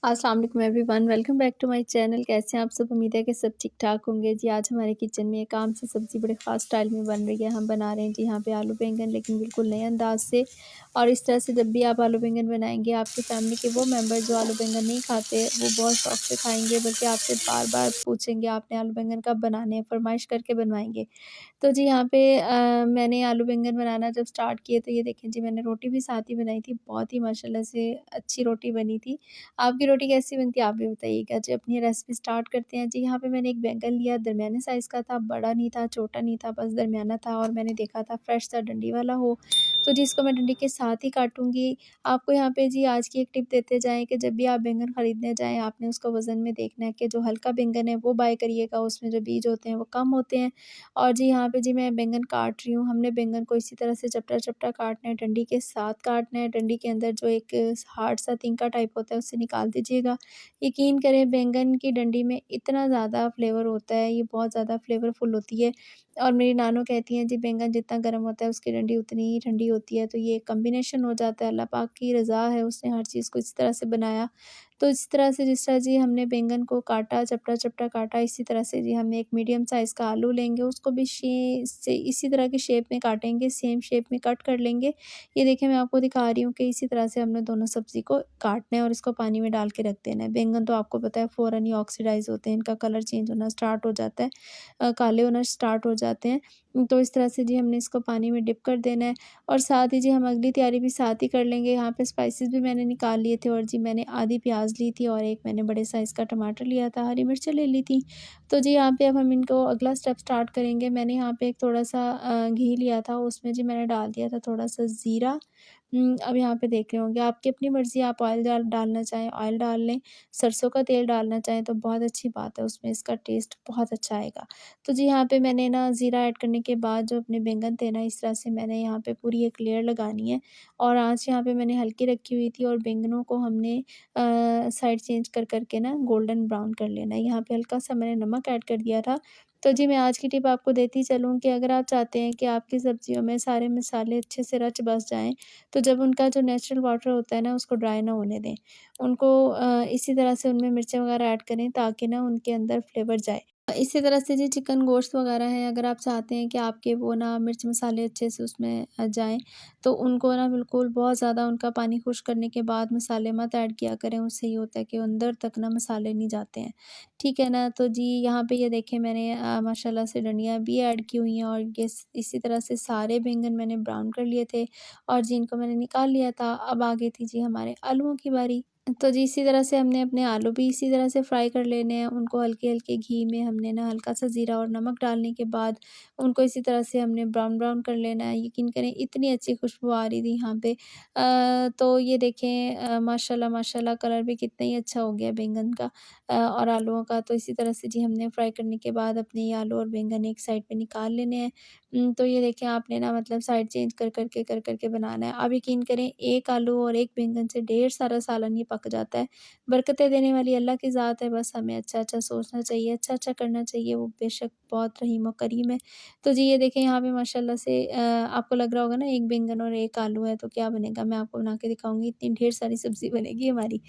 अस्सलाम वालेकुम everyone, welcome back to my channel. कैसे हैं आप सब? उम्मीद है कि सब ठीक-ठाक होंगे। जी, आज हमारे किचन में एक आम सी सब्ज़ी बड़े ख़ास स्टाइल में बन रही है। हम बना रहे हैं जी यहाँ पे आलू बैंगन, लेकिन बिल्कुल नए अंदाज़ से। और इस तरह से जब भी आप आलू बैंगन बनाएँगे, आपकी फ़ैमिली के वो मेंबर जो आलू बैंगन नहीं खाते, वो बहुत शौक से खाएँगे, बल्कि आपसे बार-बार पूछेंगे आपने आलू बैंगन कब बनाने हैं, फ़रमाइश करके बनवाएँगे। तो जी यहाँ पे मैंने आलू बैंगन बनाना जब स्टार्ट किए तो ये देखें जी, मैंने रोटी भी साथ ही बनाई थी। बहुत ही माशाल्लाह से अच्छी रोटी बनी थी। आपकी रोटी कैसी बनती है आप भी बताइएगा। जी, अपनी रेसिपी स्टार्ट करते हैं। जी, यहाँ पे मैंने एक बैंगन लिया, दरमियाने साइज़ का था, बड़ा नहीं था, छोटा नहीं था, बस दरमियाना था। और मैंने देखा था फ्रेश सा डंडी वाला हो, तो जी इसको मैं डंडी के साथ ही काटूँगी। आपको यहाँ पे जी आज की एक टिप देते जाएँ कि जब भी आप बैंगन खरीदने जाएँ, आपने उसको वज़न में देखना है कि जो हल्का बैंगन है वो बाय करिएगा, उसमें जो बीज होते हैं वो कम होते हैं। और जी यहाँ पे जी मैं बैंगन काट रही हूँ। हमने बैंगन को इसी तरह से चपटा-चपटा काटना है, डंडी के साथ काटना है। डंडी के अंदर जो एक हार्ड सा तिनका टाइप होता है, उसे निकाल दीजिएगा। यकीन करें, बैंगन की डंडी में इतना ज़्यादा फ्लेवर होता है, ये बहुत ज़्यादा फ्लेवरफुल होती है। और मेरी नानू कहती हैं जी, बैंगन जितना गर्म होता है उसकी डंडी उतनी ही ठंडी होती है। तो ये कॉम्बिनेशन हो जाता है, अल्लाह पाक की रज़ा है, उसने हर चीज़ को इस तरह से बनाया। तो इस तरह से जिस तरह जी हमने बैंगन को काटा, चपटा-चपटा काटा, इसी तरह से जी हम एक मीडियम साइज़ का आलू लेंगे, उसको भी इसी तरह की शेप में काटेंगे, सेम शेप में कट कर लेंगे। ये देखिए, मैं आपको दिखा रही हूँ कि इसी तरह से हमने दोनों सब्ज़ी को काटना है और इसको पानी में डाल के रख देना है। बैंगन तो आपको पता है फ़ौरन ही ऑक्सीडाइज़ होते हैं, इनका कलर चेंज होना स्टार्ट हो जाता है, काले होना स्टार्ट हो जाते हैं। तो इस तरह से जी हमने इसको पानी में डिप कर देना है। और साथ ही जी हम अगली तैयारी भी साथ ही कर लेंगे। यहाँ पे स्पाइसेस भी मैंने निकाल लिए थे, और जी मैंने आधी प्याज़ ली थी और एक मैंने बड़े साइज़ का टमाटर लिया था, हरी मिर्चें ले ली थी। तो जी यहाँ पे अब हम इनको अगला स्टेप स्टार्ट करेंगे। मैंने यहाँ पे एक थोड़ा-सा घी लिया था, उसमें जी मैंने डाल दिया था थोड़ा-सा ज़ीरा। अब यहाँ पे देख रहे होंगे, आपकी अपनी मर्ज़ी, आप ऑयल डालना चाहें ऑयल डाल लें, सरसों का तेल डालना चाहें तो बहुत अच्छी बात है, उसमें इसका टेस्ट बहुत अच्छा आएगा। तो जी यहाँ पे मैंने ना ज़ीरा ऐड करने के बाद जो अपने बैंगन थे ना, इस तरह से मैंने यहाँ पे पूरी एक लेयर लगानी है। और आँच यहाँ पे मैंने हल्की रखी हुई थी, और बैंगनों को हमने साइड चेंज कर के ना गोल्डन ब्राउन कर लेना है। यहाँ पे हल्का-सा मैंने नमक ऐड कर दिया था। तो जी मैं आज की टिप आपको देती चलूँ कि अगर आप चाहते हैं कि आपकी सब्जियों में सारे मसाले अच्छे से रच बस जाएँ, तो जब उनका जो नेचुरल वाटर होता है ना, उसको ड्राई ना होने दें। उनको इसी तरह से उनमें मिर्चें वगैरह ऐड करें, ताकि ना उनके अंदर फ्लेवर जाए। इसी तरह से जी चिकन गोश्त वगैरह है, अगर आप चाहते हैं कि आपके वो ना मिर्च मसाले अच्छे से उसमें जाएँ, तो उनको ना बिल्कुल बहुत ज़्यादा उनका पानी खुश्क करने के बाद मसाले मत ऐड किया करें। उससे ये होता है कि अंदर तक ना मसाले नहीं जाते हैं। ठीक है ना? तो जी यहाँ पे ये देखें, मैंने माशाल्लाह से डंडियाँ भी ऐड की हुई हैं, और ये इसी तरह से सारे बैंगन मैंने ब्राउन कर लिए थे, और जी इनको मैंने निकाल लिया था। अब आ गई थी जी हमारे आलूओं की बारी। तो जी इसी तरह से हमने अपने आलू भी इसी तरह से फ्राई कर लेने हैं। उनको हल्के-हल्के घी में हमने ना हल्का-सा ज़ीरा और नमक डालने के बाद उनको इसी तरह से हमने ब्राउन-ब्राउन कर लेना है। यकीन करें, इतनी अच्छी खुशबू आ रही थी यहाँ पे। तो ये देखें, माशाल्लाह माशाल्लाह कलर भी कितना ही अच्छा हो गया बैंगन का और आलूओं का। तो इसी तरह से जी हमने फ्राई करने के बाद अपने ये आलू और बैंगन एक साइड पे निकाल लेने हैं। तो ये देखें, आपने ना मतलब साइड चेंज कर कर के बनाना है। आप यकीन करें, एक आलू और एक बैंगन से ढेर सारा सालन ये पक जाता है। बरकतें देने वाली अल्लाह की ज़ात है, बस हमें अच्छा-अच्छा सोचना चाहिए, अच्छा-अच्छा करना चाहिए, वो बेशक बहुत रहीम व करीम है। तो जी ये देखें, यहाँ पे माशाल्लाह से आपको लग रहा होगा ना एक बैंगन और एक आलू है तो क्या बनेगा, मैं आपको बना के दिखाऊँगी, इतनी ढेर सारी सब्ज़ी बनेगी हमारी।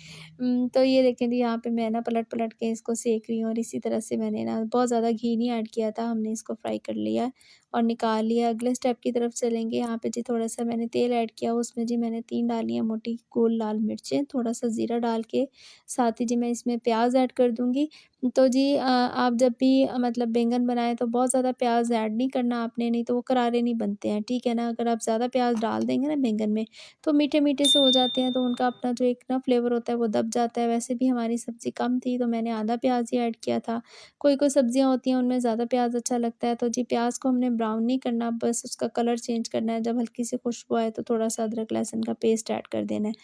तो ये देखें जी, यहाँ पे मैं ना पलट-पलट के इसको सेक रही हूँ, और इसी तरह से मैंने ना बहुत ज़्यादा घी नहीं ऐड किया था, हमने इसको फ्राई कर लिया है और निकाल लिया। अगले स्टेप की तरफ चलेंगे। यहाँ पे जी थोड़ा-सा मैंने तेल ऐड किया, उसमें जी मैंने 3 डाली हैं मोटी गोल लाल मिर्चें, थोड़ा-सा ज़ीरा डाल के, साथ ही जी मैं इसमें प्याज़ ऐड कर दूँगी। तो जी आप जब भी मतलब बैंगन बनाएँ तो बहुत ज़्यादा प्याज़ ऐड नहीं करना आपने, नहीं तो वो करारे नहीं बनते हैं, ठीक है ना? अगर आप ज़्यादा प्याज़ डाल देंगे ना बैंगन में, तो मीठे-मीठे से हो जाते हैं, तो उनका अपना जो एक ना फ्लेवर होता है वो दब जाता है। वैसे भी हमारी सब्ज़ी कम थी, तो मैंने आधा प्याज़ ही ऐड किया था। कोई-कोई सब्ज़ियाँ होती हैं उनमें ज़्यादा प्याज़ अच्छा लगता है, तो जी प्याज़ को हमने ब्राउन नहीं करना, बस उसका कलर चेंज करना है। जब हल्की सी खुशबू आए तो थोड़ा-सा अदरक लहसुन का पेस्ट ऐड कर देना है।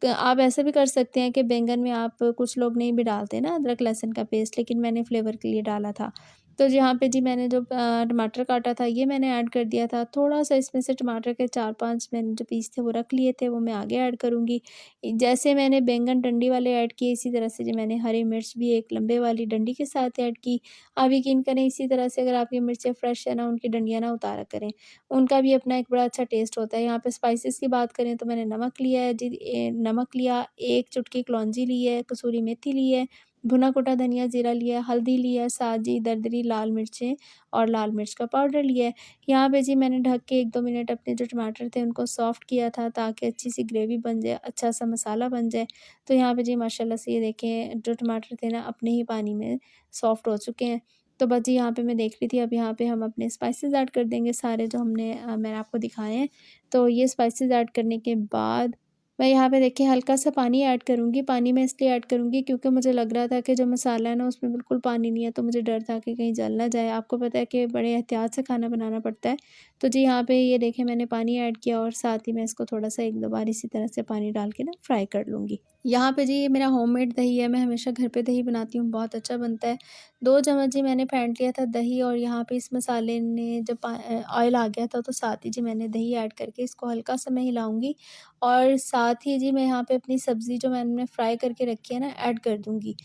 आप ऐसा भी कर सकते हैं कि बैंगन में आप, कुछ लोग नहीं भी डालते ना अदरक लहसुन का पेस्ट, लेकिन मैंने फ्लेवर के लिए डाला था। तो जी यहाँ पे जी मैंने जो टमाटर काटा था ये मैंने ऐड कर दिया था। थोड़ा-सा इसमें से टमाटर के 4-5 मैंने जो पीस थे वो रख लिए थे, वो मैं आगे ऐड करूँगी। जैसे मैंने बैंगन डंडी वाले ऐड किए, इसी तरह से जी मैंने हरी मिर्च भी एक लंबे वाली डंडी के साथ ऐड की। आप यकीन करें, इसी तरह से अगर आपकी मिर्चें फ्रेश है ना, उनकी डंडियाँ ना उतारा करें। उनका भी अपना एक बड़ा अच्छा टेस्ट होता है। यहाँ पे स्पाइसेस की बात करें तो मैंने नमक लिया है जी, नमक लिया, 1 चुटकी कलौंजी ली है, कसूरी मेथी ली है, भुना कुटा धनिया ज़ीरा लिया है, हल्दी लिया है, साजी दरदरी लाल मिर्चें और लाल मिर्च का पाउडर लिया है। यहाँ पे जी मैंने ढक के 1-2 मिनट अपने जो टमाटर थे उनको सॉफ्ट किया था, ताकि अच्छी-सी ग्रेवी बन जाए, अच्छा-सा मसाला बन जाए। तो यहाँ पे जी माशाल्लाह से ये देखें, जो टमाटर थे ना अपने ही पानी में सॉफ्ट हो चुके हैं। तो बस जी यहाँ पे मैं देख रही थी, अब यहाँ पे हम अपने स्पाइसेस ऐड कर देंगे सारे, जो मैंने आपको दिखाए हैं। तो ये स्पाइसेस ऐड करने के बाद मैं यहाँ पे देखिए हल्का-सा पानी ऐड करूँगी। पानी मैं इसलिए ऐड करूँगी क्योंकि मुझे लग रहा था कि जो मसाला है ना उसमें बिल्कुल पानी नहीं है, तो मुझे डर था कि कहीं जल ना जाए। आपको पता है कि बड़े एहतियात से खाना बनाना पड़ता है। तो जी यहाँ पे ये देखें, मैंने पानी ऐड किया और साथ ही मैं इसको थोड़ा-सा 1-2 बार इसी तरह से पानी डाल के ना फ्राई कर लूँगी। यहाँ पे जी ये मेरा होममेड दही है, मैं हमेशा घर पे दही बनाती हूँ, बहुत अच्छा बनता है। 2 चम्मच जी मैंने फेंट लिया था दही, और यहाँ पे इस मसाले ने जब ऑयल आ गया था, तो साथ ही जी मैंने दही ऐड करके इसको हल्का-सा मैं हिलाऊँगी, और साथ ही जी मैं यहाँ पे अपनी सब्ज़ी जो मैंने फ्राई करके रखी है ना, ऐड कर दूँगी।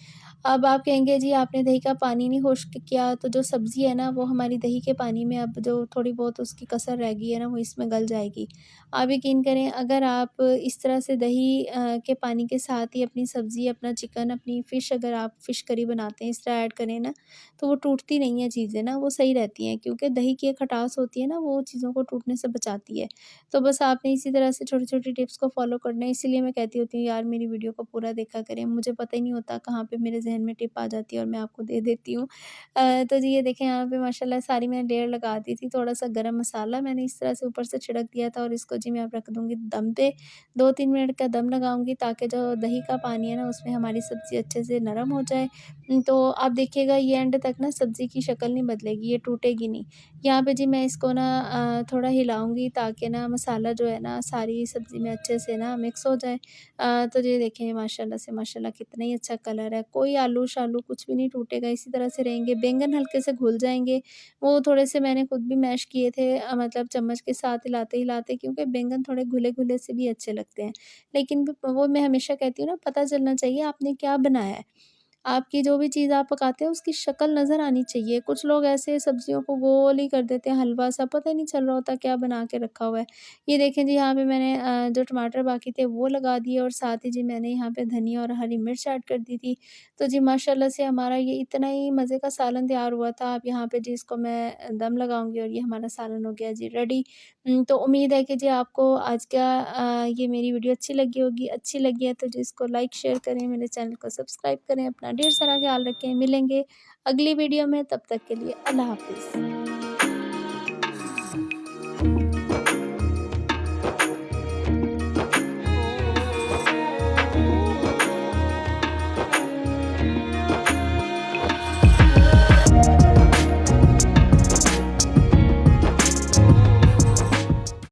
अब आप कहेंगे जी आपने दही का पानी नहीं खुश्क किया, तो जो सब्ज़ी है ना वो हमारी दही के पानी में अब जो थोड़ी बहुत उसकी कसर रह गई है ना, वो इसमें गल जाएगी। आप यकीन करें, अगर आप इस तरह से दही के पानी के साथ ही अपनी सब्ज़ी, अपना चिकन, अपनी फ़िश, अगर आप फ़िश करी बनाते हैं, इस तरह ऐड करें ना, तो वो टूटती नहीं है चीज़ें ना, वो सही रहती हैं, क्योंकि दही की एक खटास होती है ना, वो चीज़ों को टूटने से बचाती है। तो बस आपने इसी तरह से छोटी-छोटी टिप्स को फ़ॉलो करना है, इसीलिए मैं कहती होती हूँ यार मेरी वीडियो को पूरा देखा करें, मुझे पता ही नहीं होता कहाँ पे मेरे ज़हन में टिप आ जाती है और मैं आपको दे देती हूँ। तो जी ये देखें, यहाँ पे माशाल्लाह सारी मैंने लेयर लगा दी थी, थोड़ा-सा गरम मसाला मैंने इस तरह से ऊपर से छिड़क दिया था, और इसको जी मैं अब रख दूँगी दम पे। 2-3 मिनट का दम लगाऊँगी, ताकि जो दही का पानी है ना उसमें हमारी सब्ज़ी अच्छे से नरम हो जाए। तो आप देखिएगा ये एंड तक ना सब्ज़ी की शक्ल नहीं बदलेगी, ये टूटेगी नहीं। यहाँ पे जी मैं इसको ना थोड़ा हिलाऊँगी, ताकि ना मसाला जो है ना सारी सब्ज़ी में अच्छे से ना मिक्स हो जाए। तो ये देखें माशाल्लाह से माशाल्लाह कितना ही अच्छा कलर है, कोई आलू-शालू कुछ भी नहीं टूटेगा, इसी तरह से रहेंगे। बैंगन हल्के से घुल जाएँगे, वो थोड़े से मैंने खुद भी मैश किए थे, मतलब चम्मच के साथ हिलाते-हिलाते, क्योंकि बैंगन थोड़े घुले-घुले से भी अच्छे लगते हैं। लेकिन वो मैं हमेशा कहती हूँ ना, पता चलना चाहिए आपने क्या बनाया है। आपकी जो भी चीज़ आप पकाते हैं उसकी शक्ल नज़र आनी चाहिए। कुछ लोग ऐसे सब्जियों को गोल ही कर देते हैं, हलवा-सा, पता ही नहीं चल रहा होता क्या बना के रखा हुआ है। ये देखें जी, यहाँ पे मैंने जो टमाटर बाकी थे वो लगा दिए, और साथ ही जी मैंने यहाँ पे धनिया और हरी मिर्च ऐड कर दी थी। तो जी माशाल्लाह से हमारा ये इतना ही मज़े का सालन तैयार हुआ था। अब यहाँ पे जी इसको मैं दम लगाऊँगी, और ये हमारा सालन हो गया जी रेडी। तो उम्मीद है कि जी आपको आज का ये मेरी वीडियो अच्छी लगी होगी। अच्छी लगी है तो जी इसको लाइक शेयर करें, मेरे चैनल को सब्सक्राइब करें, अपना ढेर सारा ख़्याल रखें। मिलेंगे अगली वीडियो में, तब तक के लिए अल्लाह हाफ़िज़।